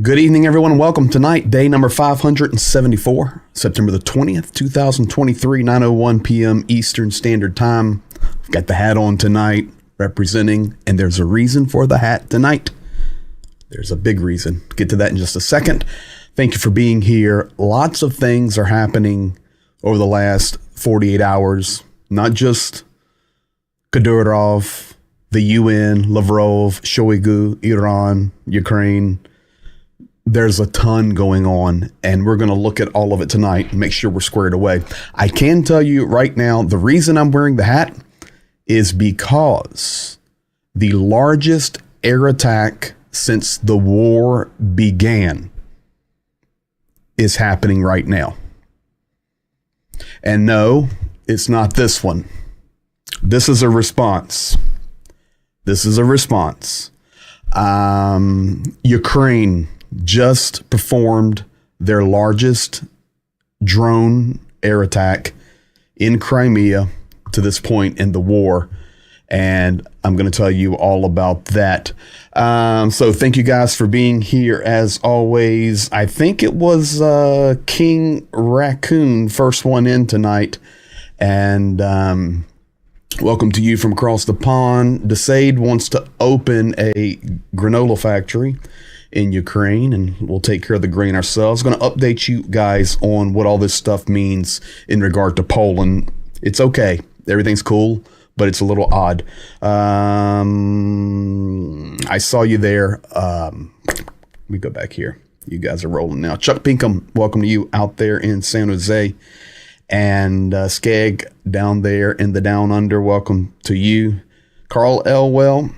Good evening, everyone, and welcome tonight, day number 574, September the 20th, 2023, 9:01 p.m. Eastern Standard Time. We've got the hat on tonight, representing, and there's a reason for the hat tonight. There's a big reason. Get to that in just a second. Thank you for being here. Lots of things are happening over the last 48 hours, not just Kadyrov, the UN, Lavrov, Shoigu, Iran, Ukraine. There's a ton going on, and we're going to look at all of it tonight and make sure we're squared away. I can tell you right now, the reason I'm wearing the hat is because the largest air attack since the war began is happening right now. And no, it's not this one. This is a response. Ukraine just performed their largest drone air attack in Crimea to this point in the war, and I'm going to tell you all about that. So thank you guys for being here as always. I think it was King Raccoon, first one in tonight, and welcome to you from across the pond. Desade wants to open a granola factory in Ukraine, and we'll take care of the grain ourselves. Going to update you guys on what all this stuff means in regard to Poland. It's okay. Everything's cool, but it's a little odd. I saw you there. Let me go back here. You guys are rolling now. Chuck Pinkham, welcome to you out there in San Jose. And Skeg down there in the Down Under, welcome to you. Carl Elwell,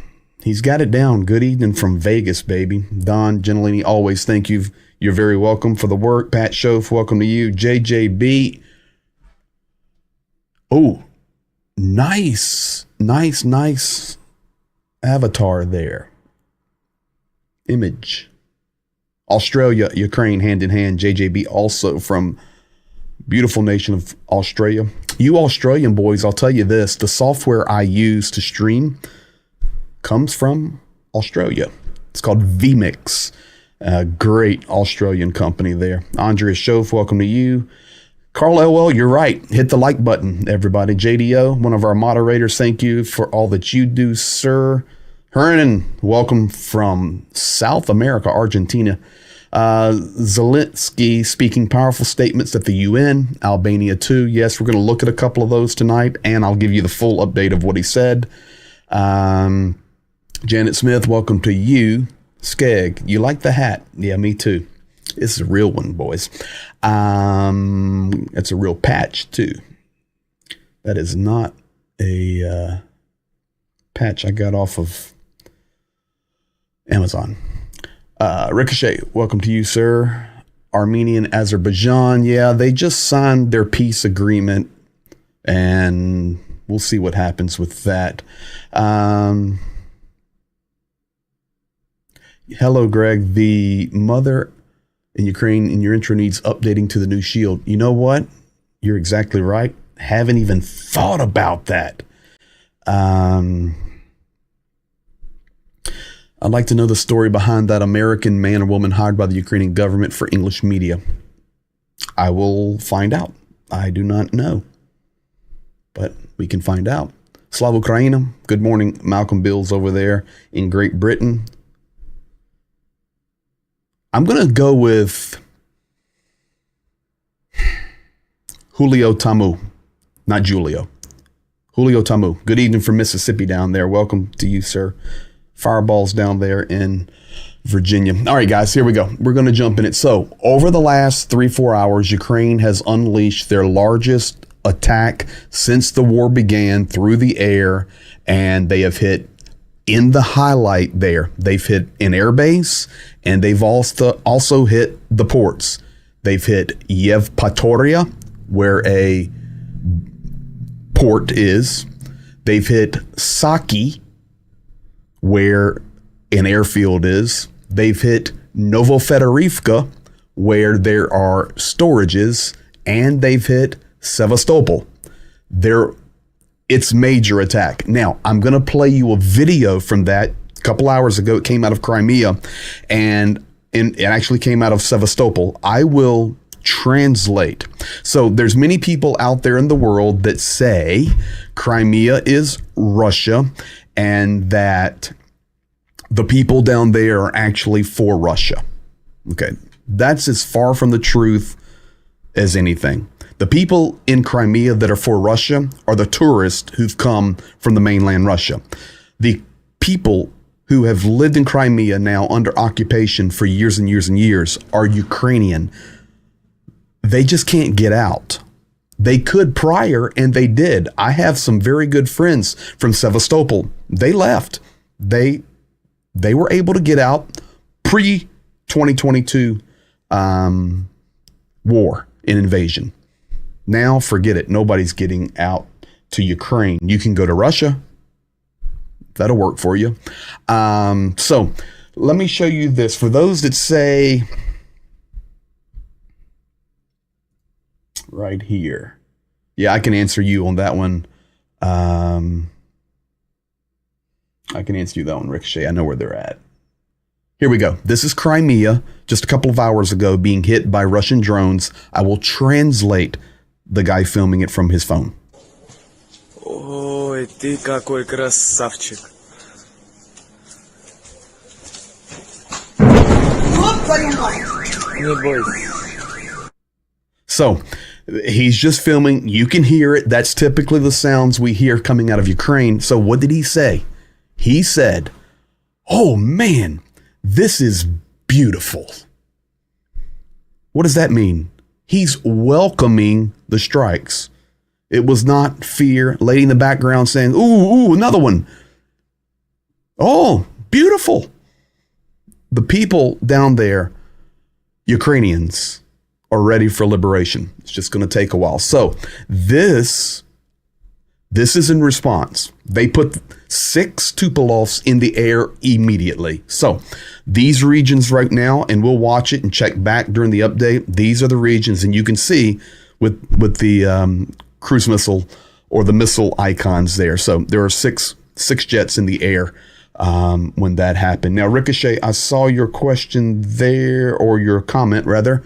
he's got it down. Good evening from Vegas, baby. Don Gentilini, always thank you. You're very welcome for the work. Pat Schoaf, welcome to you. JJB. Oh, nice avatar there. Image. Australia, Ukraine, hand in hand. JJB also from beautiful nation of Australia. You Australian boys, I'll tell you this, the software I use to stream comes from Australia. It's called vMix. A great Australian company there. Andrea Schoaf, welcome to you. Carl Elwell, you're right. Hit the like button, everybody. JDO, one of our moderators, thank you for all that you do, sir. Hernan, welcome from South America, Argentina. Zelensky speaking powerful statements at the UN, Albania too. Yes, we're going to look at a couple of those tonight, and I'll give you the full update of what he said. Janet Smith, welcome to you. Skeg, you like the hat? Yeah, me too. This is a real one, boys. It's a real patch too. That is not a patch I got off of Amazon. Ricochet, welcome to you, sir. Armenian Azerbaijan, yeah, they just signed their peace agreement, and we'll see what happens with that. Hello, Greg. The mother in Ukraine in your intro needs updating to the new shield. You know what? You're exactly right. Haven't even thought about that. I'd like to know the story behind that American man or woman hired by the Ukrainian government for English media. I will find out. I do not know, but we can find out. Slava Ukraina. Good morning, Malcolm Bills over there in Great Britain. I'm going to go with Julio Tamu, not Julio. Julio Tamu. Good evening from Mississippi down there. Welcome to you, sir. Fireballs down there in Virginia. All right, guys, here we go. We're going to jump in it. So over the last 3-4 hours, Ukraine has unleashed their largest attack since the war began through the air, and they have hit in the highlight there. They've hit an airbase, and they've also hit the ports. They've hit Yevpatoria, where a port is. They've hit Saki, where an airfield is. They've hit Novofedorivka, where there are storages, and they've hit Sevastopol. It's major attack. Now, I'm going to play you a video from that a couple hours ago. It came out of Crimea, and and it actually came out of Sevastopol. I will translate. So there's many people out there in the world that say Crimea is Russia and that the people down there are actually for Russia. Okay, that's as far from the truth as anything. The people in Crimea that are for Russia are the tourists who've come from the mainland Russia. The people who have lived in Crimea now under occupation for years and years and years are Ukrainian. They just can't get out. They could prior, and they did. I have some very good friends from Sevastopol. They left. They were able to get out pre-2022 war and invasion. Now, forget it. Nobody's getting out to Ukraine. You can go to Russia. That'll work for you. So let me show you this. For those that say right here. Yeah, I can answer you on that one. I can answer you that one, Ricochet. I know where they're at. Here we go. This is Crimea, just a couple of hours ago, being hit by Russian drones. I will translate the guy filming it from his phone. Ой, ты какой красавчик. Не бойся. So, he's just filming. You can hear it. That's typically the sounds we hear coming out of Ukraine. So what did he say? He said, "Oh man, this is beautiful." What does that mean? He's welcoming the strikes. It was not fear. Lady in the background saying, ooh, another one. Oh, beautiful. The people down there, Ukrainians, are ready for liberation. It's just going to take a while. So this is in response. They put 6 Tupolovs in the air immediately. So these regions right now, and we'll watch it and check back during the update. These are the regions, and you can see with the cruise missile or the missile icons there. So there are six jets in the air when that happened. Now, Ricochet, I saw your question there, or your comment rather.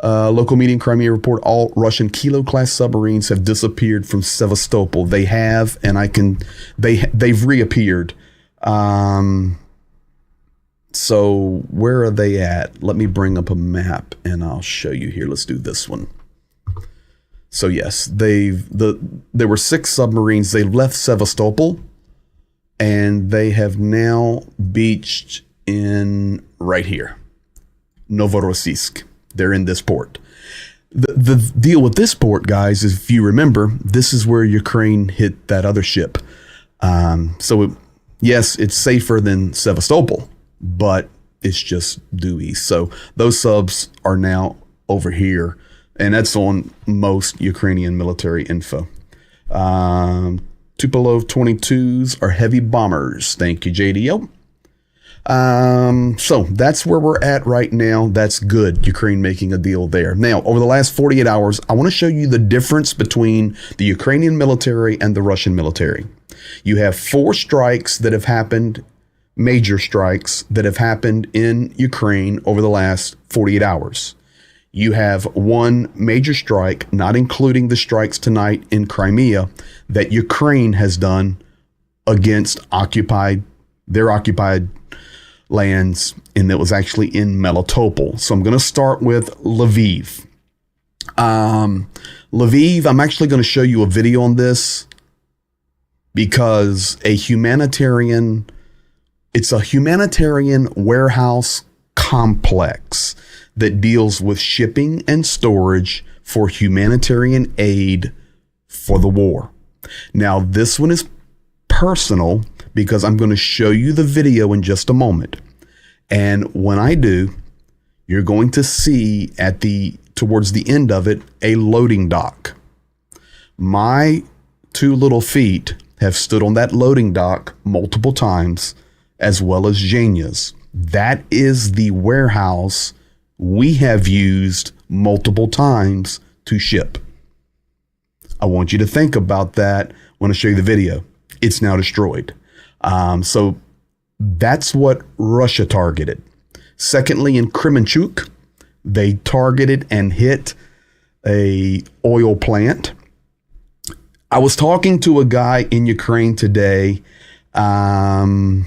Local media in Crimea report all Russian Kilo-class submarines have disappeared from Sevastopol. They have, and they've reappeared. So where are they at? Let me bring up a map and I'll show you here. Let's do this one. So yes, there were 6 submarines. They left Sevastopol and they have now beached in right here, Novorossiysk. They're in this port. The deal with this port, guys, is if you remember, this is where Ukraine hit that other ship. Yes, it's safer than Sevastopol, but it's just due east. So those subs are now over here, and that's on most Ukrainian military info. Tupolev 22s are heavy bombers. Thank you, JDO. So that's where we're at right now. That's good. Ukraine making a deal there. Now, over the last 48 hours, I want to show you the difference between the Ukrainian military and the Russian military. You have 4 strikes that have happened, major strikes that have happened in Ukraine over the last 48 hours. You have 1 major strike, not including the strikes tonight in Crimea, that Ukraine has done against their occupied lands, and that was actually in Melitopol. So I'm going to start with Lviv. Lviv, I'm actually going to show you a video on this because it's a humanitarian warehouse complex that deals with shipping and storage for humanitarian aid for the war. Now, this one is personal because I'm going to show you the video in just a moment. And when I do, you're going to see towards the end of it, a loading dock. My 2 little feet have stood on that loading dock multiple times, as well as Zhenya's. That is the warehouse we have used multiple times to ship. I want you to think about that when I show you the video. It's now destroyed. So that's what Russia targeted. Secondly, in Kremenchuk, they targeted and hit a oil plant. I was talking to a guy in Ukraine today. They're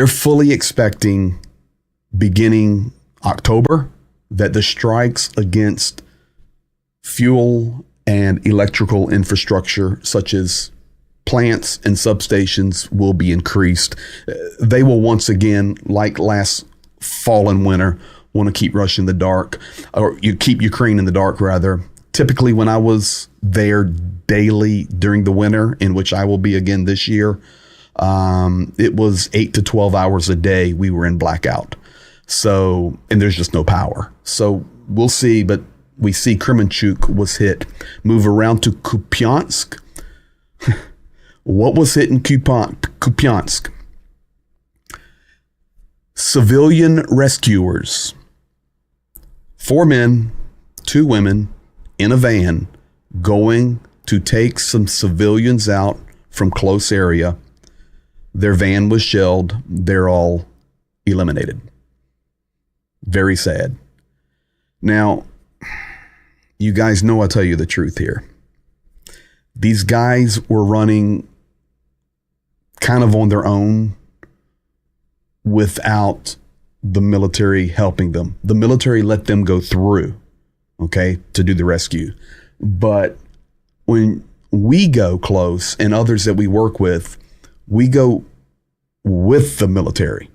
fully expecting beginning October that the strikes against fuel and electrical infrastructure, such as plants and substations, will be increased. They will once again, like last fall and winter, want to keep Russia in the dark, or you keep Ukraine in the dark, rather. Typically, when I was there daily during the winter, in which I will be again this year, it was 8 to 12 hours a day we were in blackout. So, and there's just no power. So we'll see, but we see Kremenchuk was hit. Move around to Kupiansk. What was hit in Kupiansk? Civilian rescuers. 4 men, 2 women in a van going to take some civilians out from close area. Their van was shelled. They're all eliminated. Very sad. Now, you guys know I tell you the truth here. These guys were running kind of on their own without the military helping them. The military let them go through, okay, to do the rescue. But when we go close, and others that we work with, we go with the military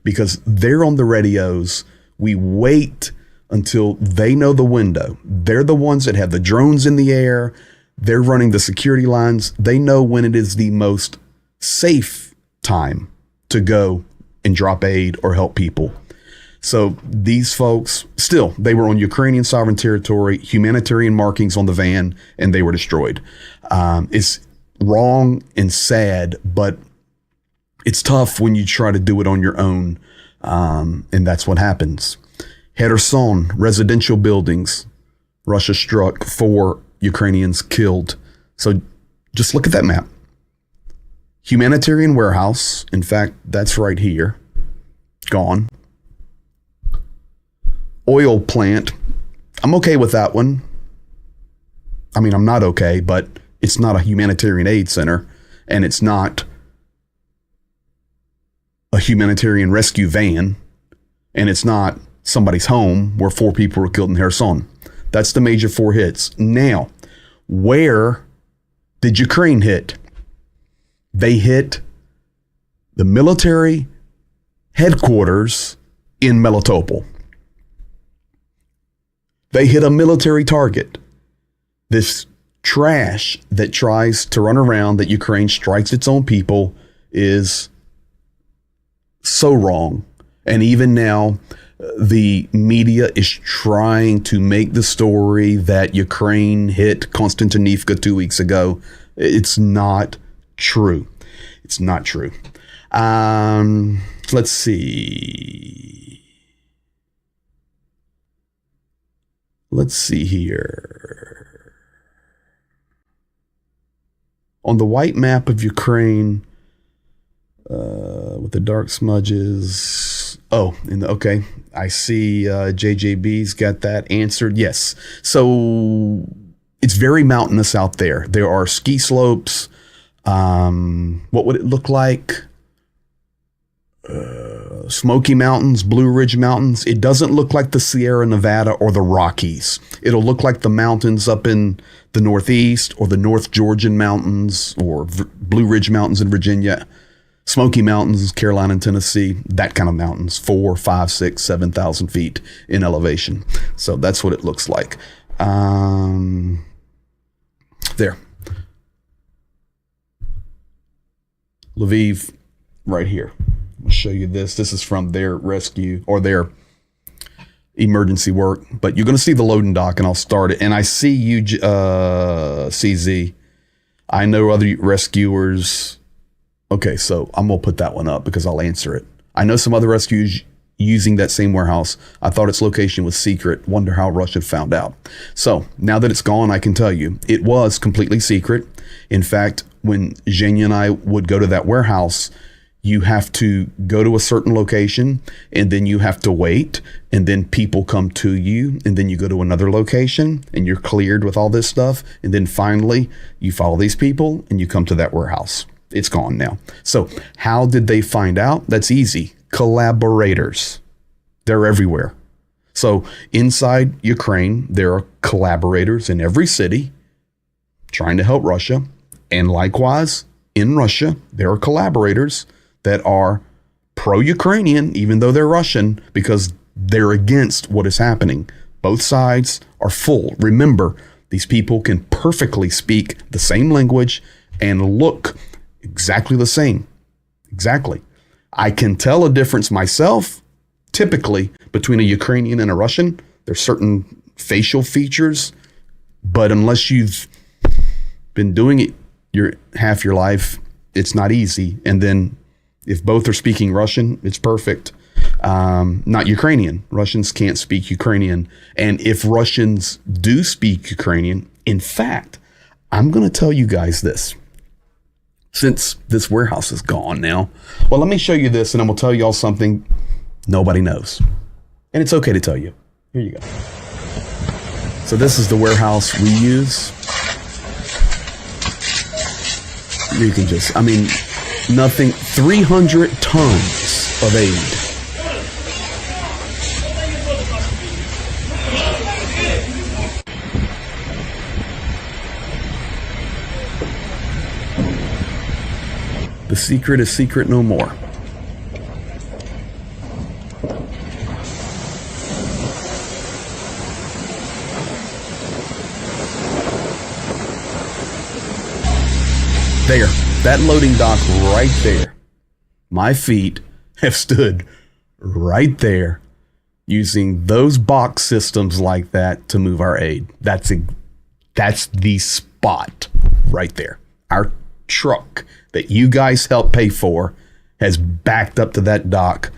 because they're on the radios. We wait until they know the window. They're the ones that have the drones in the air. They're running the security lines. They know when it is the most safe time to go and drop aid or help people. So these folks, still, they were on Ukrainian sovereign territory, humanitarian markings on the van, and they were destroyed. It's wrong and sad, but it's tough when you try to do it on your own. And that's what happens. Kherson, residential buildings, Russia struck, 4 Ukrainians killed. So just look at that map. Humanitarian warehouse, in fact, that's right here, gone. Oil plant, I'm okay with that one. I mean, I'm not okay, but it's not a humanitarian aid center, and it's not a humanitarian rescue van, and it's not somebody's home where 4 people were killed in Kherson. That's the major 4 hits. Now, where did Ukraine hit? They hit the military headquarters in Melitopol. They hit a military target. This trash that tries to run around that Ukraine strikes its own people is so wrong. And even now, the media is trying to make the story that Ukraine hit Konstantinivka 2 weeks ago. It's not true. It's not true. Let's see. Let's see here. On the white map of Ukraine, with the dark smudges. Oh, okay. I see JJB's got that answered. Yes. So it's very mountainous out there. There are ski slopes. What would it look like? Smoky Mountains, Blue Ridge Mountains. It doesn't look like the Sierra Nevada or the Rockies. It'll look like the mountains up in the Northeast or the North Georgian Mountains or Blue Ridge Mountains in Virginia. Smoky Mountains, Carolina and Tennessee, that kind of mountains, 4, 5, 6, 7,000 feet in elevation. So that's what it looks like. There. Lviv, right here. I'll show you this. This is from their rescue or their emergency work. But you're going to see the loading dock, and I'll start it. And I see you, CZ. I know other rescuers. Okay, so I'm going to put that one up because I'll answer it. I know some other rescues using that same warehouse. I thought its location was secret. Wonder how Russia found out. So now that it's gone, I can tell you it was completely secret. In fact, when Zhenya and I would go to that warehouse, you have to go to a certain location and then you have to wait, and then people come to you, and then you go to another location and you're cleared with all this stuff. And then finally you follow these people and you come to that warehouse. It's gone now. So how did they find out? That's easy. Collaborators. They're everywhere. So inside Ukraine, there are collaborators in every city trying to help Russia. And likewise, in Russia, there are collaborators that are pro-Ukrainian, even though they're Russian, because they're against what is happening. Both sides are full. Remember, these people can perfectly speak the same language and look exactly the same. Exactly. I can tell a difference myself, typically, between a Ukrainian and a Russian. There's certain facial features, but unless you've been doing it half your life, it's not easy. And then if both are speaking Russian, it's perfect. Not Ukrainian. Russians can't speak Ukrainian. And if Russians do speak Ukrainian, in fact, I'm going to tell you guys this. Since this warehouse is gone now, well, let me show you this, and I'm going to tell you all something nobody knows. And it's okay to tell you. Here you go. So this is the warehouse we use. You can just, nothing, 300 tons of aid. The secret is secret no more. There, that loading dock right there. My feet have stood right there using those box systems like that to move our aid. That's the spot right there. Our truck that you guys helped pay for has backed up to that dock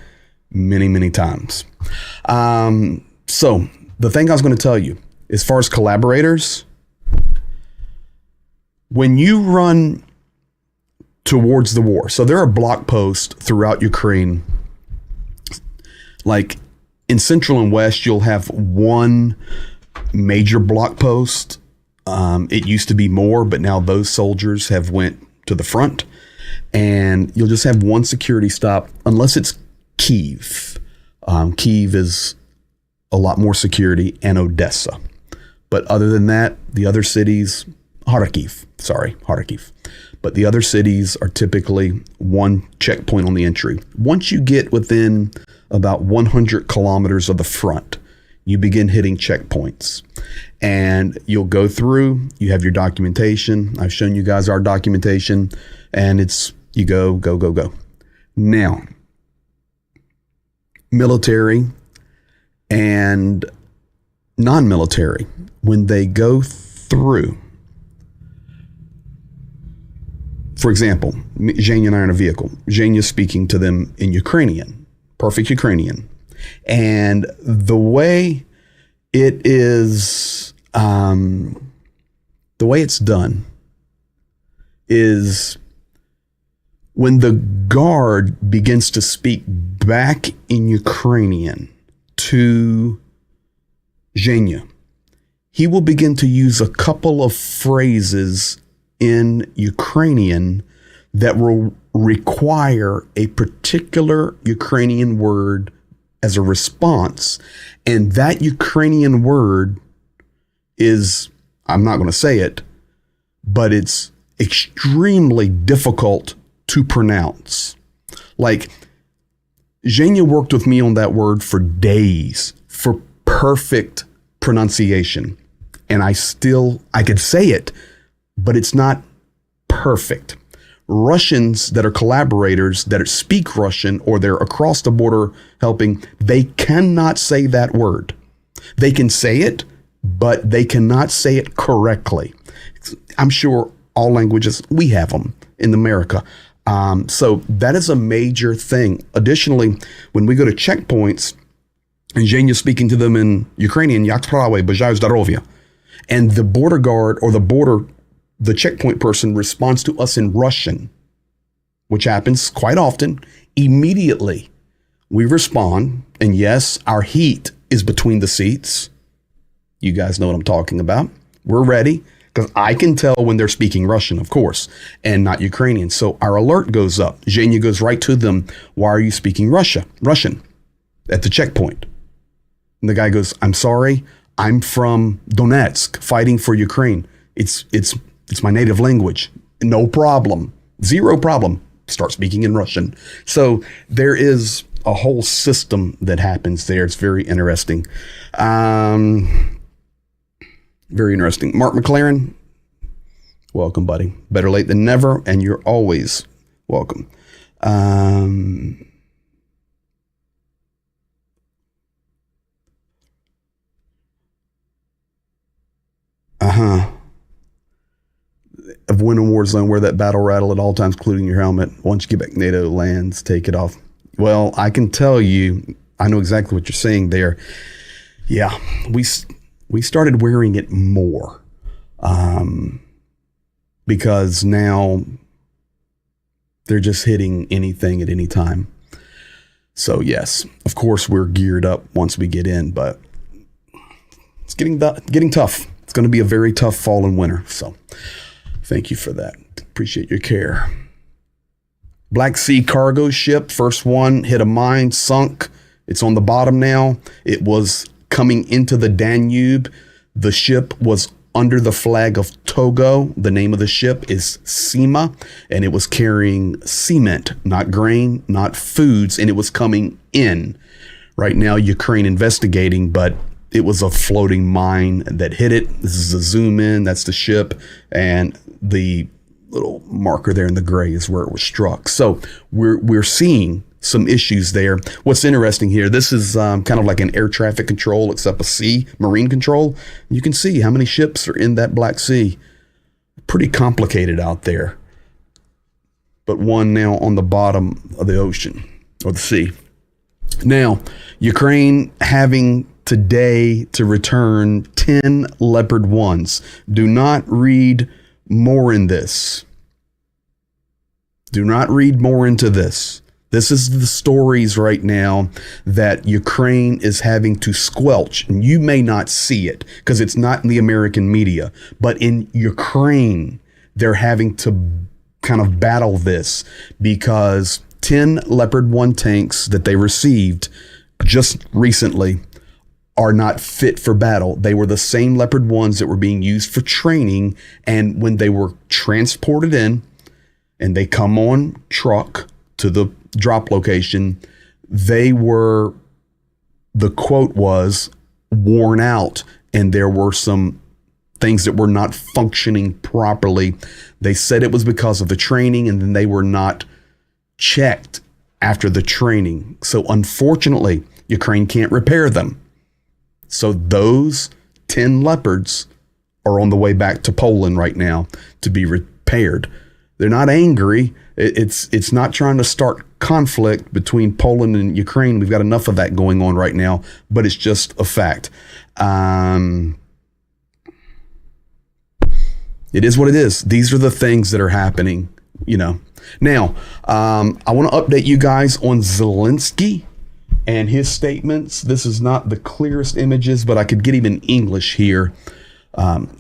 many, many times. So the thing I was going to tell you, as far as collaborators, when you run towards the war, so there are block posts throughout Ukraine. Like in Central and West, you'll have one major block post. It used to be more, but now those soldiers have went to the front, and you'll just have one security stop, unless it's Kyiv. Kyiv is a lot more security, and Odessa. But other than that, the other cities, Kharkiv. But the other cities are typically one checkpoint on the entry. Once you get within about 100 kilometers of the front, you begin hitting checkpoints. And you'll go through, you have your documentation. I've shown you guys our documentation, and it's you go. Now, military and non-military, when they go through, for example, Zhenya and I are in a vehicle. Zhenya's speaking to them in Ukrainian, perfect Ukrainian. And the way it is, the way it's done is when the guard begins to speak back in Ukrainian to Zhenya, he will begin to use a couple of phrases in Ukrainian that will require a particular Ukrainian word as a response. And that Ukrainian word is, I'm not going to say it, but it's extremely difficult to pronounce. Like, Zhenya worked with me on that word for days for perfect pronunciation. And I could say it, but it's not perfect. Russians that are collaborators that speak Russian, or they're across the border helping, they cannot say that word. They can say it, but they cannot say it correctly. I'm sure all languages, we have them in America. So that is a major thing. Additionally, when we go to checkpoints, and Zhenya's speaking to them in Ukrainian, Yak prawe, bajаю zdarovya, and the border guard or the checkpoint person responds to us in Russian. which happens quite often, immediately we respond. And yes, our heat is between the seats. You guys know what I'm talking about. We're ready because I can tell when they're speaking Russian, of course, and not Ukrainian. So our alert goes up. Zhenya goes right to them. Why are you speaking Russian at the checkpoint? And the guy goes, I'm sorry. I'm from Donetsk fighting for Ukraine. It's my native language. No problem. Zero problem. Start speaking in Russian. So there is a whole system that happens there. It's very interesting. Very interesting. Mark McLaren, welcome, buddy. Better late than never, and you're always welcome. Of Win a War Zone, wear that battle rattle at all times, including your helmet. Once you get back NATO lands, take it off. Well, I can tell you, I know exactly what you're saying there. Yeah, we started wearing it more because now they're just hitting anything at any time. So yes, of course we're geared up once we get in, but it's getting tough. It's going to be a very tough fall and winter. So thank you for that. Appreciate your care. Black Sea cargo ship, first one, hit a mine, sunk. It's on the bottom now. It was coming into the Danube. The ship was under the flag of Togo. The name of the ship is Sima, and it was carrying cement, not grain, not foods, and it was coming in. Right now, Ukraine investigating, but it was a floating mine that hit it. This is a zoom in. That's the ship, and the little marker there in the gray is where it was struck. So we're seeing some issues there. What's interesting here, this is kind of like an air traffic control, except a sea, marine control. You can see how many ships are in that Black Sea. Pretty complicated out there. But one now on the bottom of the ocean, or the sea. Now, Ukraine having today to return 10 Leopard 1s. Do not read more in this. Do not read more into this. This is the stories right now that Ukraine is having to squelch. And you may not see it because it's not in the American media. But in Ukraine, they're having to kind of battle this because 10 Leopard 1 tanks that they received just recently are not fit for battle. They were the same Leopard 1s that were being used for training. And when they were transported in and they come on truck to the drop location, they were, the quote was, worn out. And there were some things that were not functioning properly. They said it was because of the training, and then they were not checked after the training. So unfortunately, Ukraine can't repair them. So those 10 Leopards are on the way back to Poland right now to be repaired. They're not angry. It's not trying to start conflict between Poland and Ukraine. We've got enough of that going on right now, but it's just a fact. It is what it is. These are the things that are happening, you know. Now, I want to update you guys on Zelensky and his statements. This is not the clearest images, but I could get him in English here.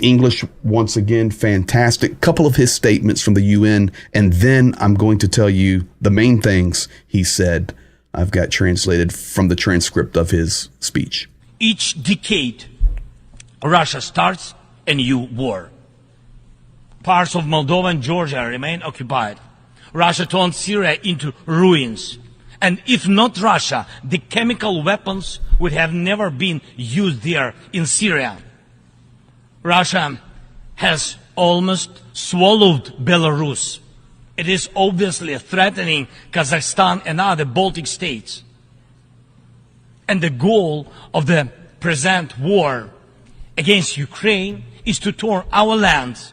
English, once again, fantastic. Couple of his statements from the UN, and then I'm going to tell you the main things he said. I've got translated from the transcript of his speech. Each decade, Russia starts a new war. Parts of Moldova and Georgia remain occupied. Russia turned Syria into ruins. And if not Russia, the chemical weapons would have never been used there in Syria. Russia has almost swallowed Belarus. It is obviously threatening Kazakhstan and other Baltic states. And the goal of the present war against Ukraine is to turn our lands,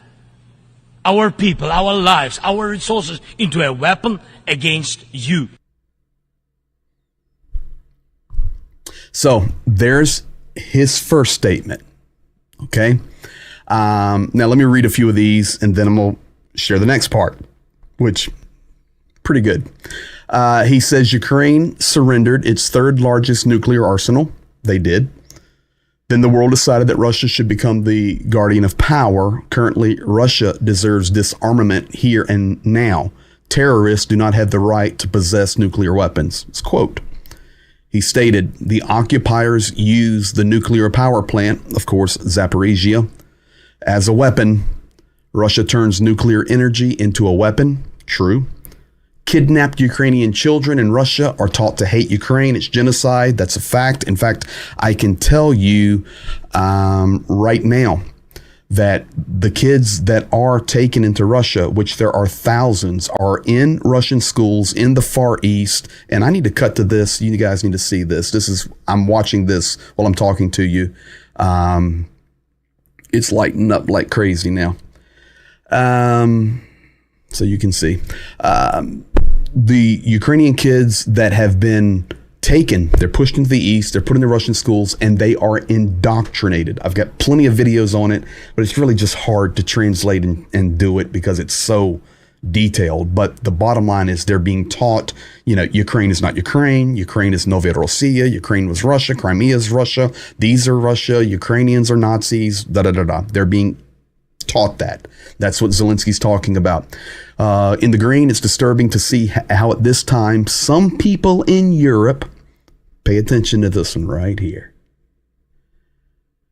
our people, our lives, our resources into a weapon against you. So there's his first statement. Okay. Now let me read a few of these and then I'm going to share the next part, which Pretty good. He says Ukraine surrendered its third largest nuclear arsenal. They did. Then the world decided that Russia should become the guardian of power. Currently, Russia deserves disarmament here and now. Terrorists do not have the right to possess nuclear weapons. It's a quote. He stated, the occupiers use the nuclear power plant, of course, Zaporizhia, as a weapon. Russia turns nuclear energy into a weapon. True. Kidnapped Ukrainian children in Russia are taught to hate Ukraine. It's genocide. That's a fact. In fact, I can tell you right now that the kids that are taken into Russia, which there are thousands, are in Russian schools in the Far East. And I need to cut to this. You guys need to see this. I'm watching this while I'm talking to you. It's lighting up like crazy now. So you can see the Ukrainian kids that have been taken, they're pushed into the East, they're put in the Russian schools, and they are indoctrinated. I've got plenty of videos on it, but it's really just hard to translate and do it because it's so detailed. But the bottom line is they're being taught, Ukraine is not Ukraine. Ukraine is Novorossiya. Ukraine was Russia. Crimea is Russia. These are Russia. Ukrainians are Nazis. They're being taught that. That's what Zelensky's talking about. In the green, it's disturbing to see how at this time, some people in Europe, pay attention to this one right here.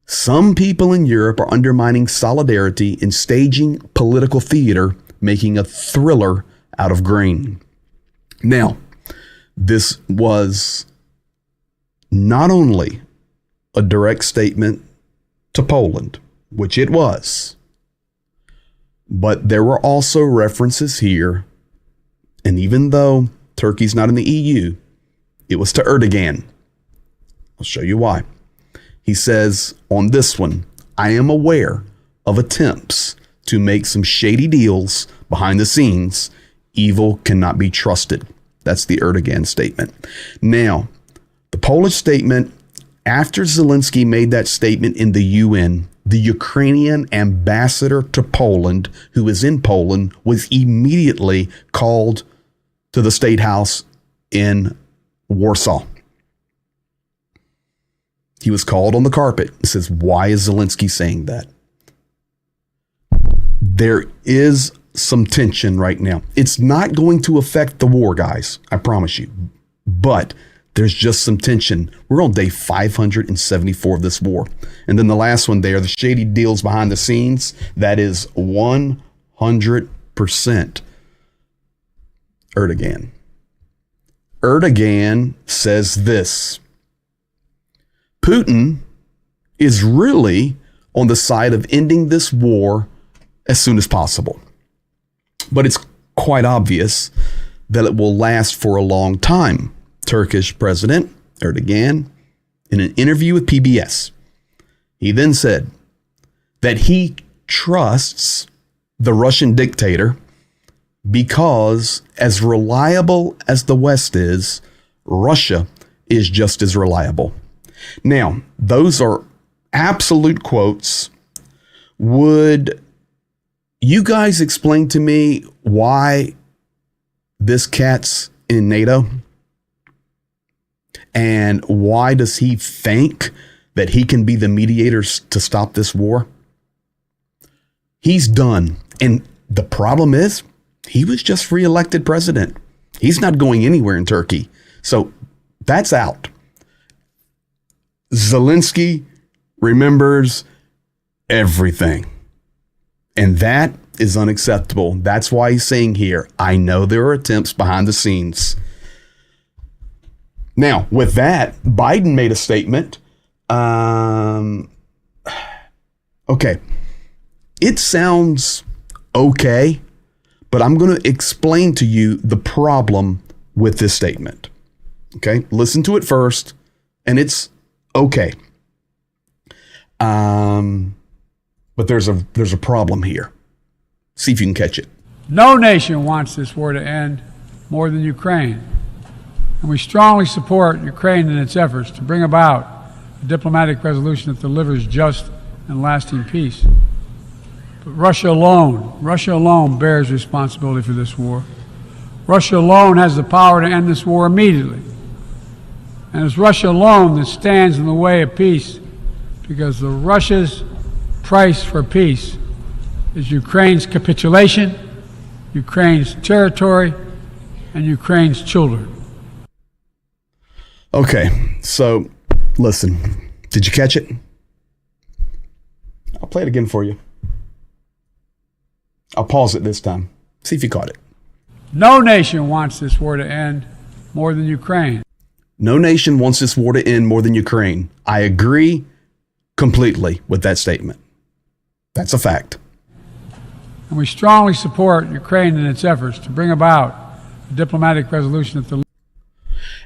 Some people in Europe are undermining solidarity and staging political theater, making a thriller out of grain. Now, this was not only a direct statement to Poland, which it was, but there were also references here, and even though Turkey's not in the EU, it was to Erdogan. I'll show you why. He says on this one, I am aware of attempts to make some shady deals behind the scenes. Evil cannot be trusted. That's the Erdogan statement. Now, the Polish statement, after Zelensky made that statement in the UN, the Ukrainian ambassador to Poland, who is in Poland, was immediately called to the State House in Warsaw. He was called on the carpet. It says, why is Zelensky saying that? There is some tension right now. It's not going to affect the war, guys. I promise you. But there's just some tension. We're on day 574 of this war. And then the last one there, the shady deals behind the scenes, that is 100% Erdogan. Erdogan says this: Putin is really on the side of ending this war as soon as possible. But it's quite obvious that it will last for a long time. Turkish President Erdogan, in an interview with PBS, he then said that he trusts the Russian dictator because, as reliable as the West is, Russia is just as reliable. Now, those are absolute quotes. Would you guys explain to me why this cat's in NATO? And why does he think that he can be the mediator to stop this war? He's done. And the problem is, he was just reelected president. He's not going anywhere in Turkey. So that's out. Zelensky remembers everything. And that is unacceptable. That's why he's saying here, I know there are attempts behind the scenes. Now, with that, Biden made a statement. Okay. It sounds okay, but I'm going to explain to you the problem with this statement. Okay? Listen to it first, and it's okay. But there's a problem here. See if you can catch it. No nation wants this war to end more than Ukraine. And we strongly support Ukraine in its efforts to bring about a diplomatic resolution that delivers just and lasting peace. But Russia alone bears responsibility for this war. Russia alone has the power to end this war immediately. And it's Russia alone that stands in the way of peace, because Russia's price for peace is Ukraine's capitulation, Ukraine's territory, and Ukraine's children. Okay, so listen, did you catch it? I'll play it again for you. I'll pause it this time. See if you caught it. No nation wants this war to end more than Ukraine. No nation wants this war to end more than Ukraine. I agree completely with that statement. That's a fact. And we strongly support Ukraine in its efforts to bring about a diplomatic resolution at the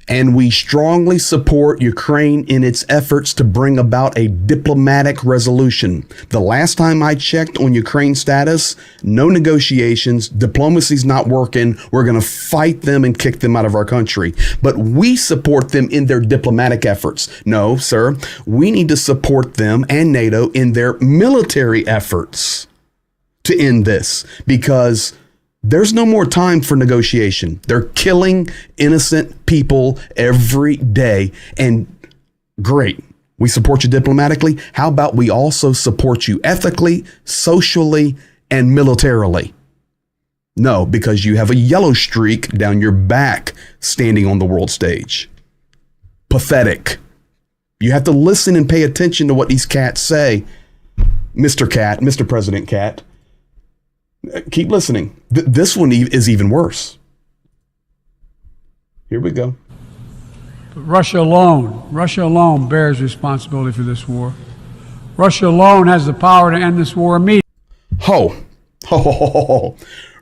And we strongly support Ukraine in its efforts to bring about a diplomatic resolution. The last time I checked on Ukraine's status, no negotiations, diplomacy's not working. We're going to fight them and kick them out of our country. But we support them in their diplomatic efforts. No, sir, we need to support them and NATO in their military efforts to end this, because there's no more time for negotiation. They're killing innocent people every day. And great, we support you diplomatically. How about we also support you ethically, socially, and militarily? No, because you have a yellow streak down your back standing on the world stage. Pathetic. You have to listen and pay attention to what these cats say. Mr. Cat, Mr. President Cat. Keep listening. This one is even worse. Here we go. But Russia alone bears responsibility for this war. Russia alone has the power to end this war immediately.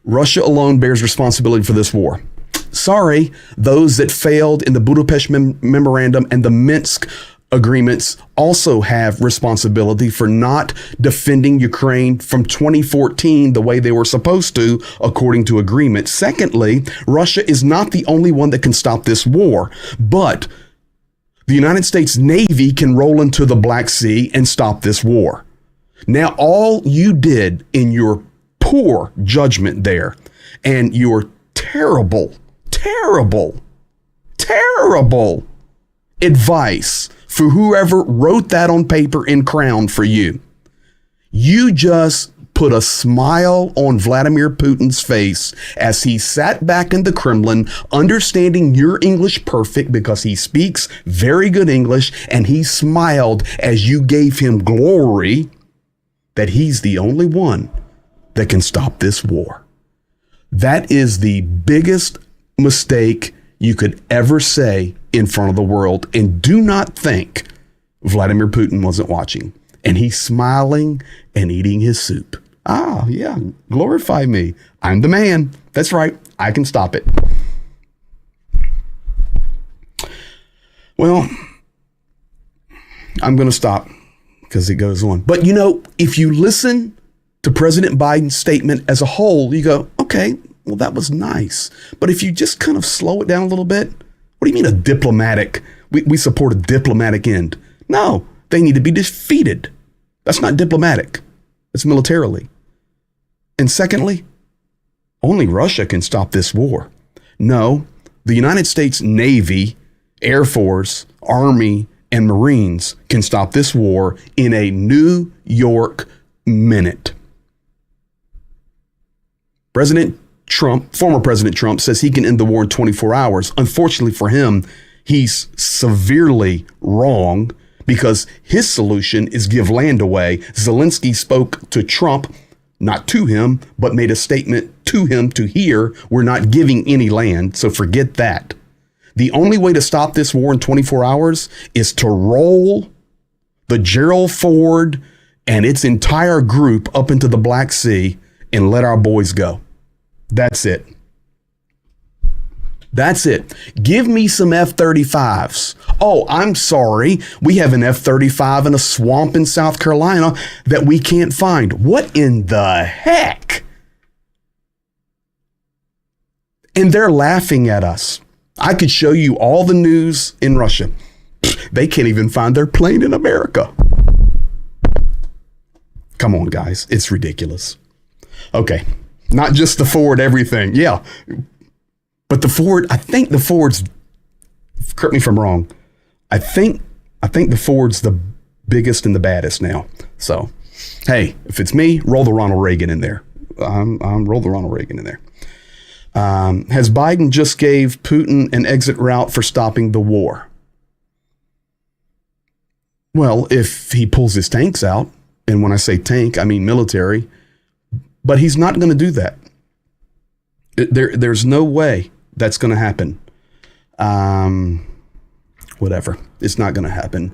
Russia alone bears responsibility for this war. Sorry, those that failed in the Budapest Memorandum and the Minsk agreements also have responsibility for not defending Ukraine from 2014 the way they were supposed to, according to agreement. Secondly, Russia is not the only one that can stop this war, but the United States Navy can roll into the Black Sea and stop this war. Now, all you did in your poor judgment there and your terrible advice for whoever wrote that on paper in Crown for you, you just put a smile on Vladimir Putin's face as he sat back in the Kremlin, understanding your English perfect because he speaks very good English, and he smiled as you gave him glory that he's the only one that can stop this war. That is the biggest mistake you could ever say in front of the world. And do not think Vladimir Putin wasn't watching. And he's smiling and eating his soup. Ah, yeah, glorify me. I'm the man. That's right. I can stop it. Well, I'm going to stop because it goes on. But, if you listen to President Biden's statement as a whole, you go, okay, well, that was nice. But if you just kind of slow it down a little bit, what do you mean a diplomatic? We support a diplomatic end. No, they need to be defeated. That's not diplomatic. It's militarily. And secondly, only Russia can stop this war. No, the United States Navy, Air Force, Army, and Marines can stop this war in a New York minute. Former President Trump says he can end the war in 24 hours. Unfortunately for him, he's severely wrong because his solution is give land away. Zelensky spoke to Trump, not to him, but made a statement to him to hear, we're not giving any land, so forget that. The only way to stop this war in 24 hours is to roll the Gerald Ford and its entire group up into the Black Sea and let our boys go. That's it. That's it. Give me some F-35s. Oh, I'm sorry. We have an F-35 in a swamp in South Carolina that we can't find. What in the heck? And they're laughing at us. I could show you all the news in Russia. They can't even find their plane in America. Come on, guys. It's ridiculous. Okay. Not just the Ford, everything. Yeah. But I think the Ford's, correct me if I'm wrong, I think the Ford's the biggest and the baddest now. So, hey, if it's me, roll the Ronald Reagan in there. Roll the Ronald Reagan in there. Has Biden just gave Putin an exit route for stopping the war? Well, if he pulls his tanks out, and when I say tank, I mean military, but he's not going to do that. There's no way that's going to happen. Whatever. It's not going to happen,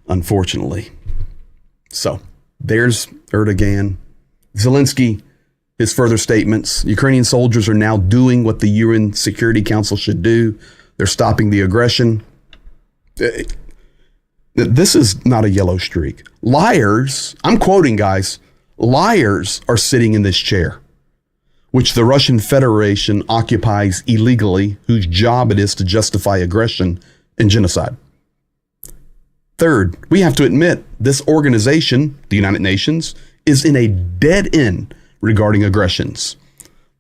unfortunately. So there's Erdogan. Zelensky, his further statements. Ukrainian soldiers are now doing what the UN Security Council should do. They're stopping the aggression. This is not a yellow streak. Liars, I'm quoting, guys, liars are sitting in this chair, which the Russian Federation occupies illegally, whose job it is to justify aggression and genocide. Third, we have to admit this organization, the United Nations, is in a dead end regarding aggressions.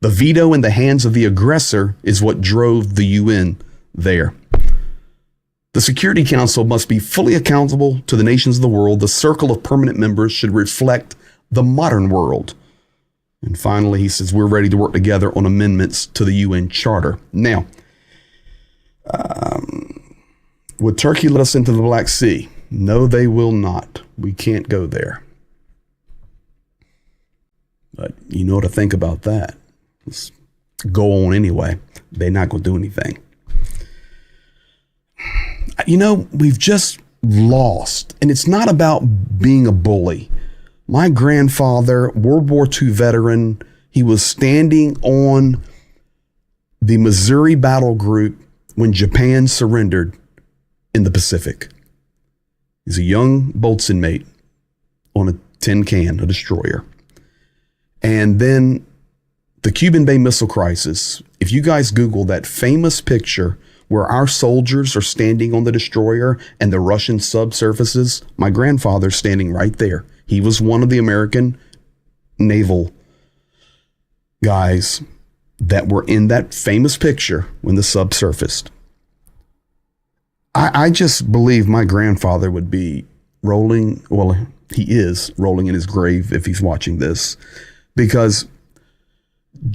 The veto in the hands of the aggressor is what drove the UN there. The Security Council must be fully accountable to the nations of the world. The circle of permanent members should reflect the modern world. And finally, he says, we're ready to work together on amendments to the UN Charter. Now, would Turkey let us into the Black Sea? No, they will not. We can't go there. But you know what to think about that. Let's go on anyway. They're not going to do anything. You know, we've just lost, and it's not about being a bully. My grandfather, World War II veteran, he was standing on the Missouri Battle Group when Japan surrendered in the Pacific. He's a young boatswain mate on a tin can, a destroyer. And then the Cuban Bay Missile Crisis, if you guys Google that famous picture where our soldiers are standing on the destroyer and the Russian subsurfaces, my grandfather's standing right there. He was one of the American naval guys that were in that famous picture when the sub surfaced. I just believe my grandfather would be rolling, well, he is rolling in his grave if he's watching this, because we're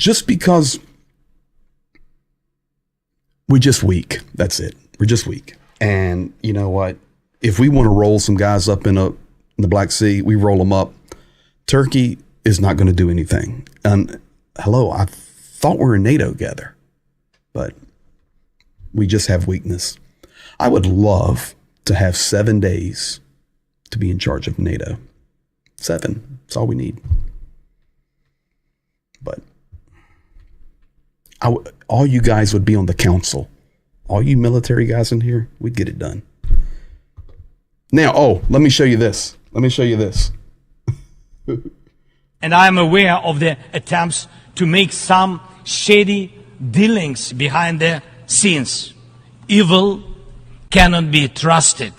just weak. That's it. We're just weak. And you know what? If we want to roll some guys up in the Black Sea, we roll them up. Turkey is not going to do anything. And hello, I thought we were in NATO together, but we just have weakness. I would love to have 7 days to be in charge of NATO. 7. That's all we need. But all you guys would be on the council. All you military guys in here, we'd get it done. Now, let me show you this. And I am aware of the attempts to make some shady dealings behind the scenes. Evil cannot be trusted.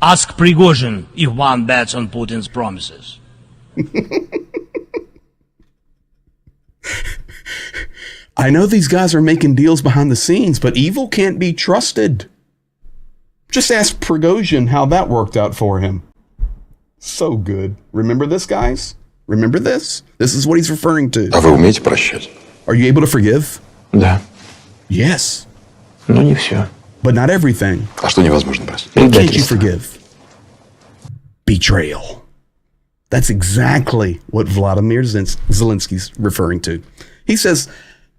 Ask Prigozhin if one bets on Putin's promises. I know these guys are making deals behind the scenes, but evil can't be trusted. Just ask Prigozhin how that worked out for him. So good. Remember this, guys? Remember this? This is what he's referring to. А вы умеете прощать? Are you able to forgive? Да. Yes. Но не все. But not everything. А что невозможно простить? What can't you forgive? Betrayal. That's exactly what Vladimir Zelensky's referring to. He says,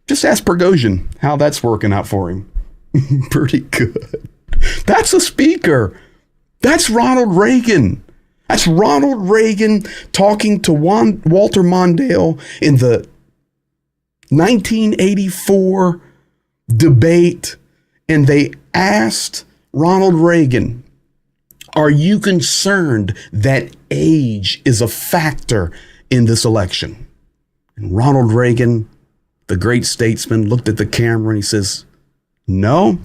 just ask Prigozhin how that's working out for him. Pretty good. That's a speaker. That's Ronald Reagan. That's Ronald Reagan talking to Walter Mondale in the 1984 debate, and they asked Ronald Reagan, are you concerned that age is a factor in this election? And Ronald Reagan, the great statesman, looked at the camera and he says, no,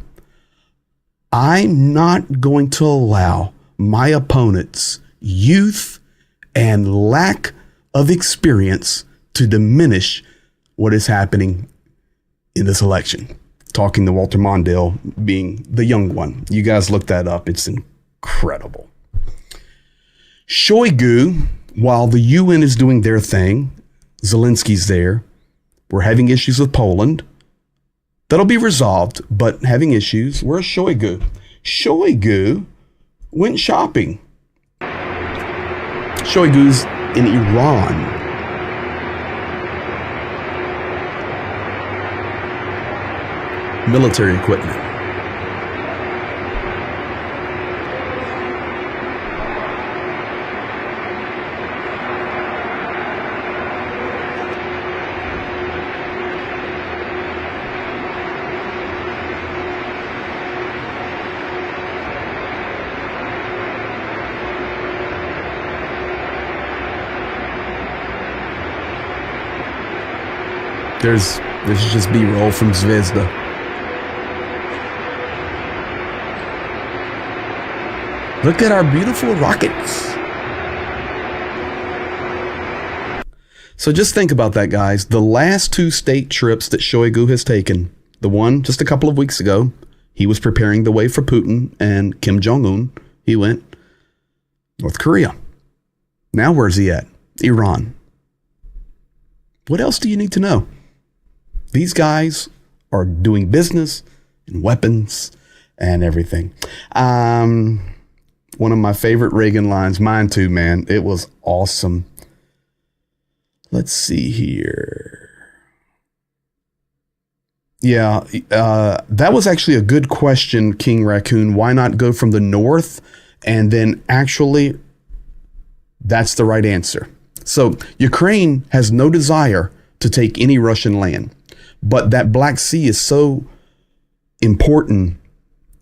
I'm not going to allow my opponent's youth and lack of experience to diminish what is happening in this election. Talking to Walter Mondale being the young one. You guys look that up. It's incredible. Shoigu, while the UN is doing their thing, Zelensky's there. We're having issues with Poland. That'll be resolved, but having issues. Where's Shoigu? Shoigu went shopping. Shoigu's in Iran. Military equipment. This is just B-roll from Zvezda. Look at our beautiful rockets. So just think about that, guys. The last 2 state trips that Shoigu has taken, the one just a couple of weeks ago, he was preparing the way for Putin and Kim Jong-un. He went North Korea. Now where's he at? Iran. What else do you need to know? These guys are doing business and weapons and everything. One of my favorite Reagan lines, mine too, man. It was awesome. Let's see here. Yeah, that was actually a good question, King Raccoon. Why not go from the north? And then actually, that's the right answer. So Ukraine has no desire to take any Russian land. But that Black Sea is so important,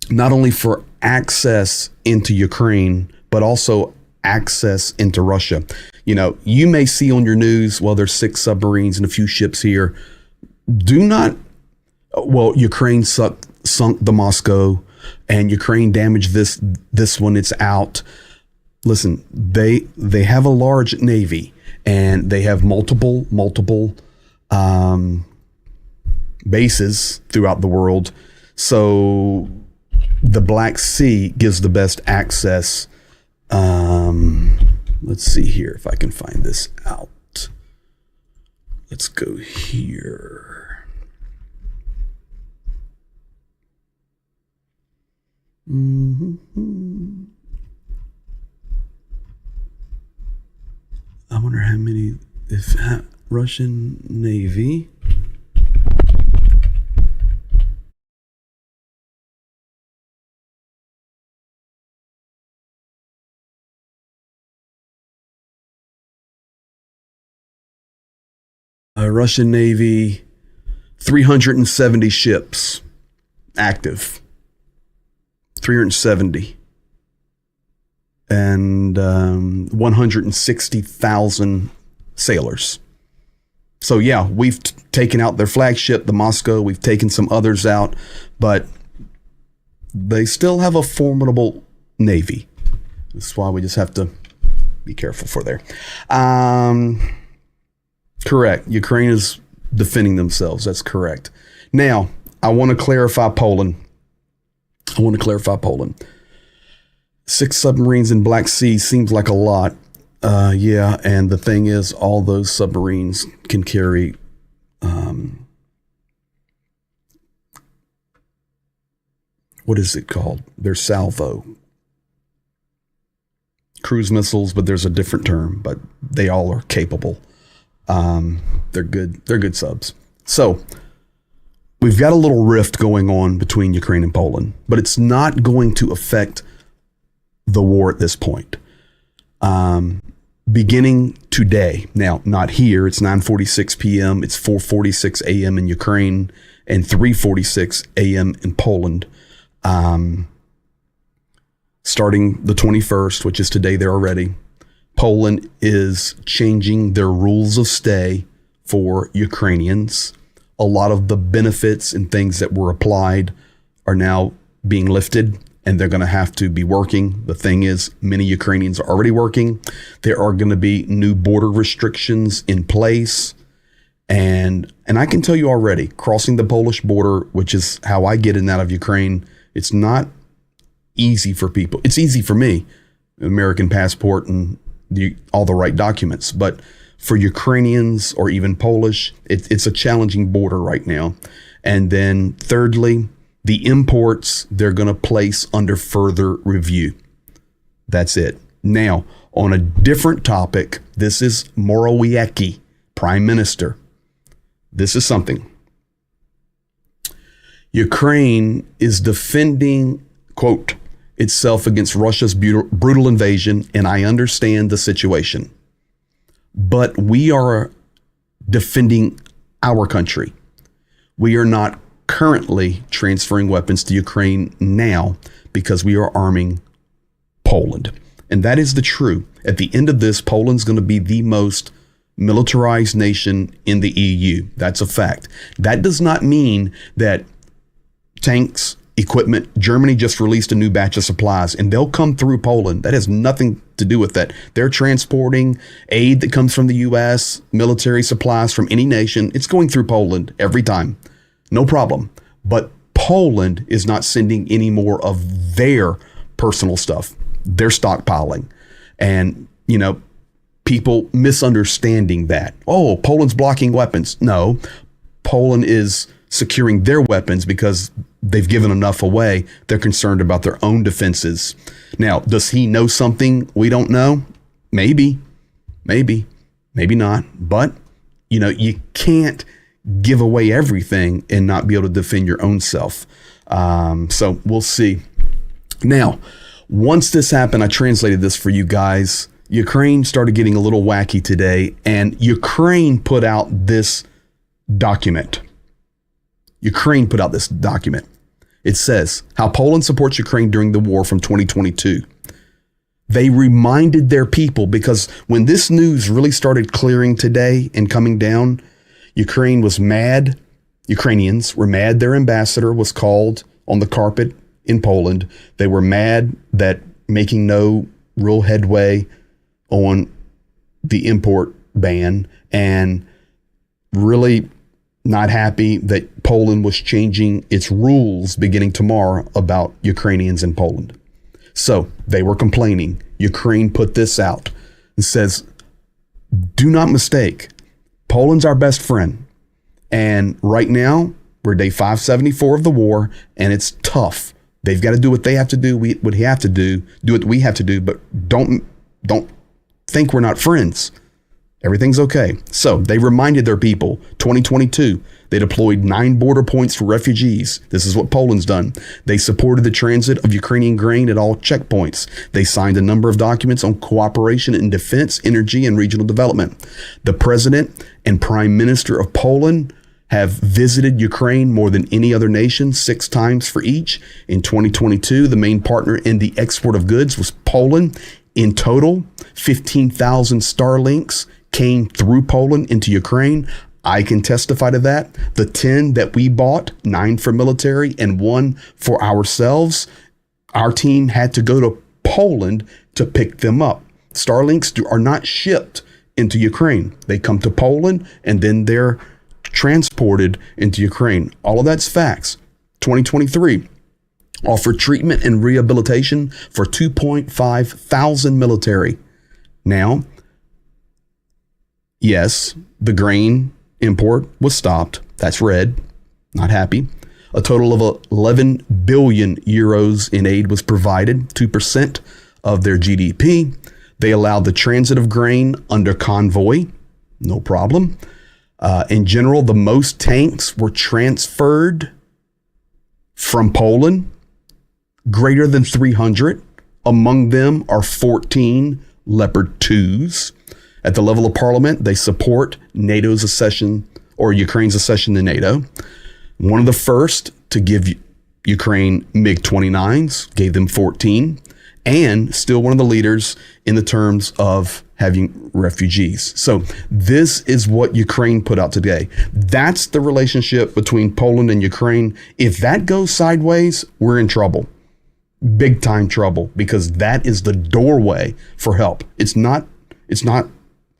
not only for access into Ukraine, but also access into Russia. You know, you may see on your news, well, there's 6 submarines and a few ships here. Ukraine sunk the Moscow, and Ukraine damaged this one. It's out. Listen, they have a large navy, and they have multiple bases throughout the world. So the Black Sea gives the best access. Let's see here if I can find this out. Let's go here. I wonder how many, Russian Navy. Russian Navy, 370 ships active. 370. And 160,000 sailors. So yeah, we've taken out their flagship, the Moscow. We've taken some others out, but they still have a formidable navy. That's why we just have to be careful for there. Correct. Ukraine is defending themselves. That's correct. Now, I want to clarify Poland. 6 submarines in Black Sea seems like a lot. Yeah, and the thing is, all those submarines can carry what is it called? They're salvo cruise missiles, but there's a different term, but they all are capable. They're good subs. So we've got a little rift going on between Ukraine and Poland, but it's not going to affect the war at this point. Beginning today, now not here, it's 9:46 p.m., it's 4:46 a.m. in Ukraine and 3:46 a.m. in Poland. Starting the 21st, which is today there already, Poland is changing their rules of stay for Ukrainians. A lot of the benefits and things that were applied are now being lifted, and they're going to have to be working. The thing is, many Ukrainians are already working. There are going to be new border restrictions in place. And I can tell you already, crossing the Polish border, which is how I get in and out of Ukraine, it's not easy for people. It's easy for me, American passport and all the right documents. But for Ukrainians or even Polish, it's a challenging border right now. And then thirdly, the imports they're going to place under further review. That's it. Now, on a different topic, this is Morawiecki, Prime Minister. This is something. Ukraine is defending, quote, itself against Russia's brutal invasion, and I understand the situation. But we are defending our country. We are not currently transferring weapons to Ukraine now because we are arming Poland. And that is the truth. At the end of this, Poland's going to be the most militarized nation in the EU. That's a fact. That does not mean that tanks, equipment, Germany just released a new batch of supplies and they'll come through Poland. That has nothing to do with that. They're transporting aid that comes from the US, military supplies from any nation. It's going through Poland every time. No problem. But Poland is not sending any more of their personal stuff. They're stockpiling. And, you know, people misunderstanding that. Oh, Poland's blocking weapons. No, Poland is securing their weapons because they've given enough away. They're concerned about their own defenses. Now, does he know something we don't know? Maybe not. But, you know, you can't give away everything and not be able to defend your own self. So we'll see. Now, once this happened, I translated this for you guys. Ukraine started getting a little wacky today, and Ukraine put out this document. It says how Poland supports Ukraine during the war from 2022. They reminded their people, because when this news really started clearing today and coming down, Ukraine was mad. Ukrainians were mad their ambassador was called on the carpet in Poland. They were mad that making no real headway on the import ban, and really not happy that Poland was changing its rules beginning tomorrow about Ukrainians in Poland. So they were complaining. Ukraine put this out and says, do not mistake, Poland's our best friend. And right now, we're day 574 of the war, and it's tough. They've got to do what they have to do, do what we have to do, but don't think we're not friends. Everything's okay. So they reminded their people, 2022, they deployed 9 border points for refugees. This is what Poland's done. They supported the transit of Ukrainian grain at all checkpoints. They signed a number of documents on cooperation in defense, energy, and regional development. The president and prime minister of Poland have visited Ukraine more than any other nation, 6 times for each. In 2022, the main partner in the export of goods was Poland. In total, 15,000 Starlinks came through Poland into Ukraine. I can testify to that. The 10 that we bought, 9 for military and 1 for ourselves, our team had to go to Poland to pick them up. Starlinks are not shipped into Ukraine. They come to Poland and then they're transported into Ukraine. All of that's facts. 2023. Offered treatment and rehabilitation for 2.5 thousand military. Now, yes, the grain import was stopped. That's red. Not happy. A total of 11 billion euros in aid was provided, 2% of their GDP. They allowed the transit of grain under convoy. No problem. In general, the most tanks were transferred from Poland, greater than 300. Among them are 14 Leopard 2s. At the level of parliament, they support NATO's accession, or Ukraine's accession to NATO. One of the first to give Ukraine MiG-29s, gave them 14, and still one of the leaders in the terms of having refugees. So this is what Ukraine put out today. That's the relationship between Poland and Ukraine. If that goes sideways, we're in trouble. Big time trouble, because that is the doorway for help. It's not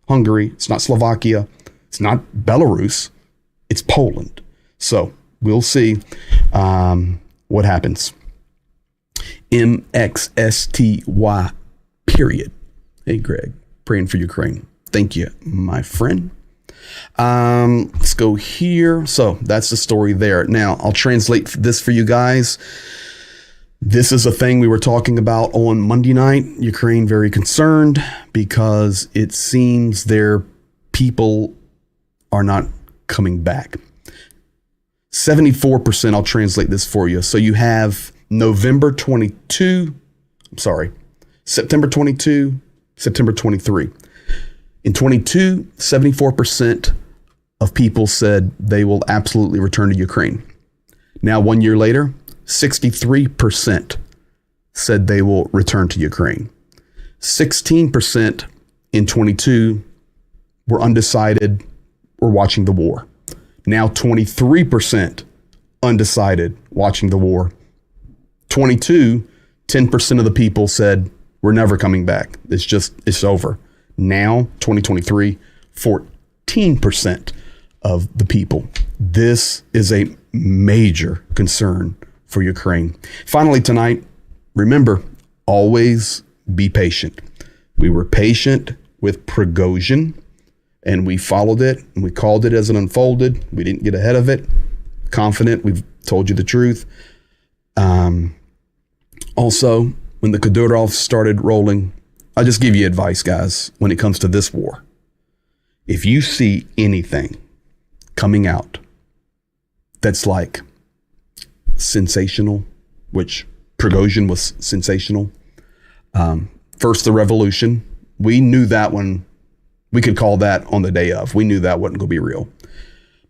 Hungary, it's not Slovakia, It's not Belarus. It's Poland. So we'll see what happens. MXSTY, period. Hey, Greg, praying for Ukraine. Thank you, my friend. Let's go here. So that's the story there. Now, I'll translate this for you guys. This is a thing we were talking about on Monday night. Ukraine very concerned because it seems their people are not coming back. 74%, I'll translate this for you. So you have September 22, September 23. In 22, 74% of people said they will absolutely return to Ukraine. Now, 1 year later, 63% said they will return to Ukraine. 16% in 22 were undecided or watching the war. Now 23% undecided watching the war. 22, 10% of the people said, we're never coming back. It's over. Now, 2023, 14% of the people. This is a major concern for Ukraine. Finally, tonight, remember, always be patient. We were patient with Prigozhin, and we followed it, and we called it as it unfolded. We didn't get ahead of it. Confident, we've told you the truth. Also, when the Kadyrov started rolling, I'll just give you advice, guys, when it comes to this war. If you see anything coming out that's like sensational, which Prigozhin was sensational. First, the revolution. We knew that one. We could call that on the day of. We knew that wasn't going to be real.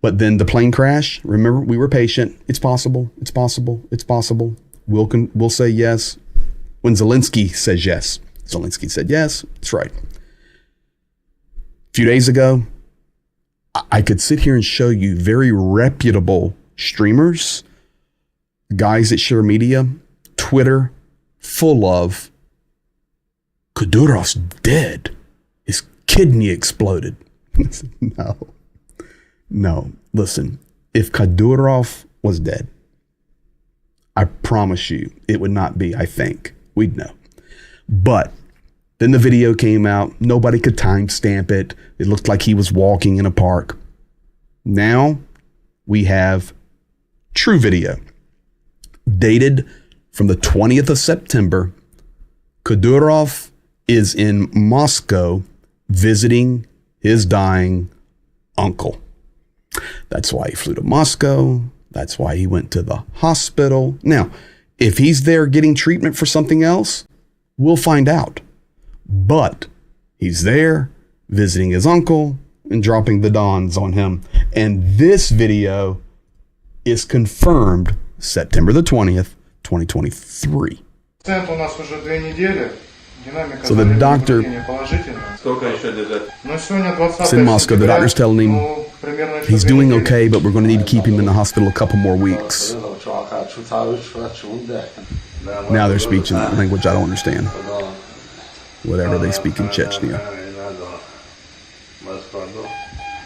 But then the plane crash, remember, we were patient. It's possible. It's possible. It's possible. We'll say yes when Zelensky says yes. Zelensky said yes. That's right. A few days ago, I could sit here and show you very reputable streamers, guys that share media, Twitter, full of Kadyrov's dead. His kidney exploded. No. Listen, if Kadyrov was dead, I promise you it would not be, I think. We'd know. But then the video came out. Nobody could timestamp it. It looked like he was walking in a park. Now we have true video. Dated from the 20th of September. Kadyrov is in Moscow visiting his dying uncle. That's why he flew to Moscow. That's why he went to the hospital. Now, if he's there getting treatment for something else, we'll find out. But he's there visiting his uncle and dropping the Dons on him. And this video is confirmed September the 20th, 2023. So the doctor is in Moscow. The doctor's telling him he's doing okay, but we're going to need to keep him in the hospital a couple more weeks. Now they're speaking language I don't understand. Whatever they speak in Chechnya.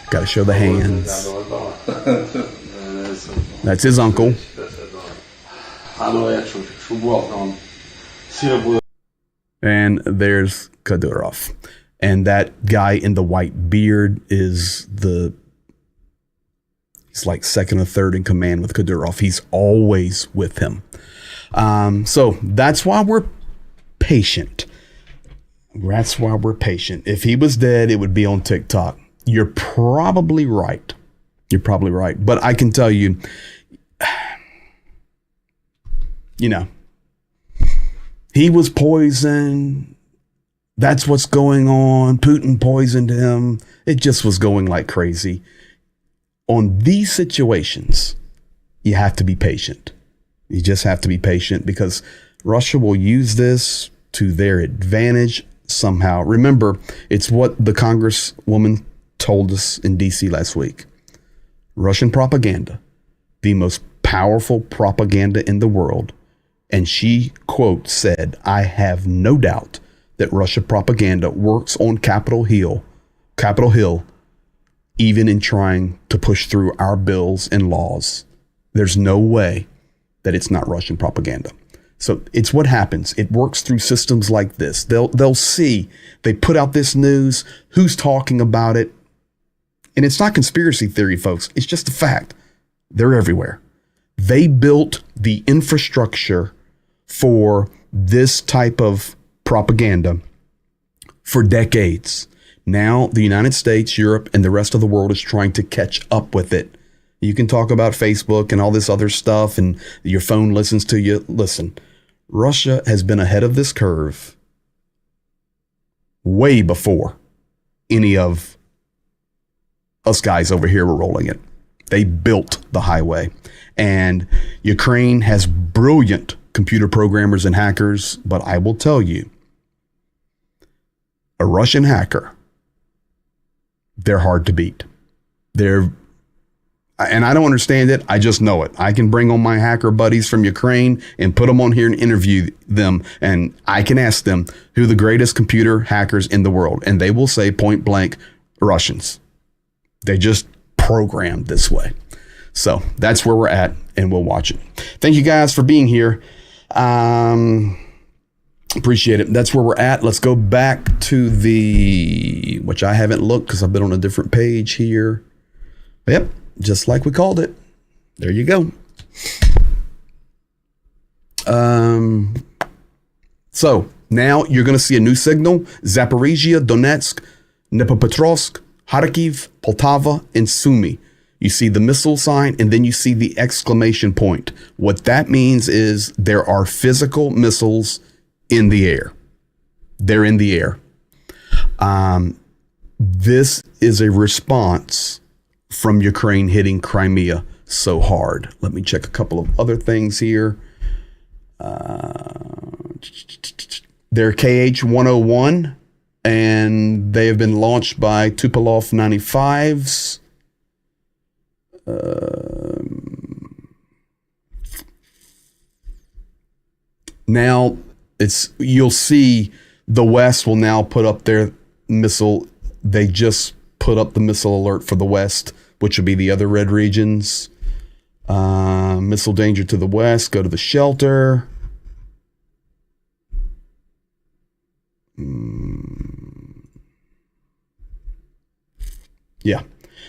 Got to show the hands. That's his uncle. And there's Kadyrov. And that guy in the white beard is he's like second or third in command with Kadyrov. He's always with him. So that's why we're patient. That's why we're patient. If he was dead, it would be on TikTok. You're probably right. But I can tell you, he was poisoned. That's what's going on. Putin poisoned him. It just was going like crazy. On these situations, you have to be patient. You just have to be patient because Russia will use this to their advantage somehow. Remember, it's what the Congresswoman told us in DC last week. Russian propaganda, the most powerful propaganda in the world. And she, quote, said, I have no doubt that Russia propaganda works on Capitol Hill even in trying to push through our bills and laws. There's no way that it's not Russian propaganda. So it's what happens. It works through systems like this. They'll see, they put out this news, who's talking about it. And it's not conspiracy theory, folks. It's just a fact. They're everywhere. They built the infrastructure for this type of propaganda for decades. Now, the United States, Europe, and the rest of the world is trying to catch up with it. You can talk about Facebook and all this other stuff, and your phone listens to you. Listen, Russia has been ahead of this curve way before any of us guys over here were rolling it. They built the highway. And Ukraine has brilliant computer programmers and hackers, but I will tell you, a Russian hacker, they're hard to beat. And I don't understand it. I just know it. I can bring on my hacker buddies from Ukraine and put them on here and interview them. And I can ask them who the greatest computer hackers in the world. And they will say point blank, Russians. They just programmed this way. So that's where we're at, and we'll watch it. Thank you guys for being here. Appreciate it. That's where we're at. Let's go back to which I haven't looked because I've been on a different page here. Yep, just like we called it. There you go. So now you're going to see a new signal. Zaporizhia, Donetsk, Dnipropetrovsk, Kharkiv, Poltava, and Sumy. You see the missile sign, and then you see the exclamation point. What that means is there are physical missiles in the air. They're in the air. This is a response from Ukraine hitting Crimea so hard. Let me check a couple of other things here. They're KH-101, and they have been launched by Tupolev 95s. Now you'll see the West will now put up their missile. They just put up the missile alert for the West, which would be the other red regions. Missile danger to the West. Go to the shelter. Yeah.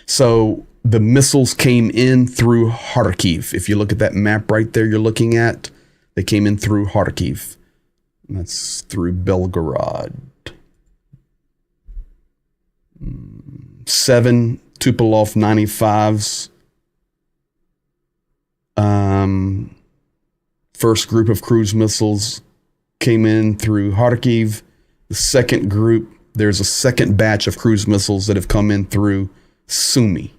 So the missiles came in through Kharkiv. If you look at that map right there you're looking at, they came in through Kharkiv. And that's through Belgorod. 7 Tupolev 95s. First group of cruise missiles came in through Kharkiv. The second group, there's a second batch of cruise missiles that have come in through Sumy.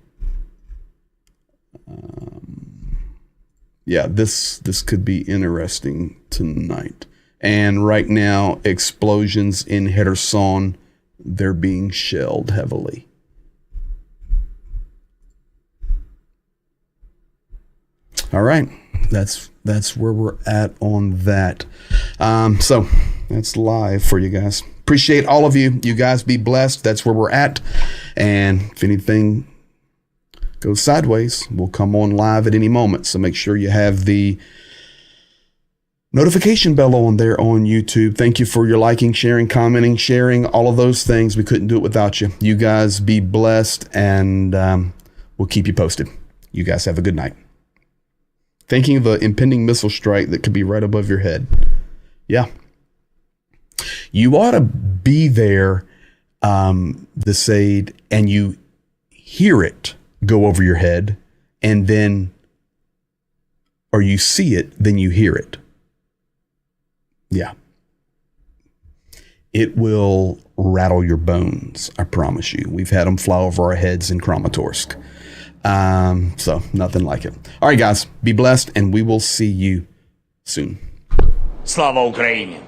Yeah, this could be interesting tonight. And right now, explosions in Kherson, they're being shelled heavily. All right, that's where we're at on that. So that's live for you guys. Appreciate all of you. You guys be blessed. That's where we're at. And if anything goes sideways, we'll come on live at any moment. So make sure you have the notification bell on there on YouTube. Thank you for your liking, sharing, commenting, sharing, all of those things. We couldn't do it without you. You guys be blessed, and we'll keep you posted. You guys have a good night. Thinking of the impending missile strike that could be right above your head. Yeah. You ought to be there, the Sade, and you hear it go over your head, and then, or you see it, then you hear it. Yeah. It will rattle your bones, I promise you. We've had them fly over our heads in Kramatorsk. So nothing like it. All right, guys, be blessed, and we will see you soon. Slava Ukraini!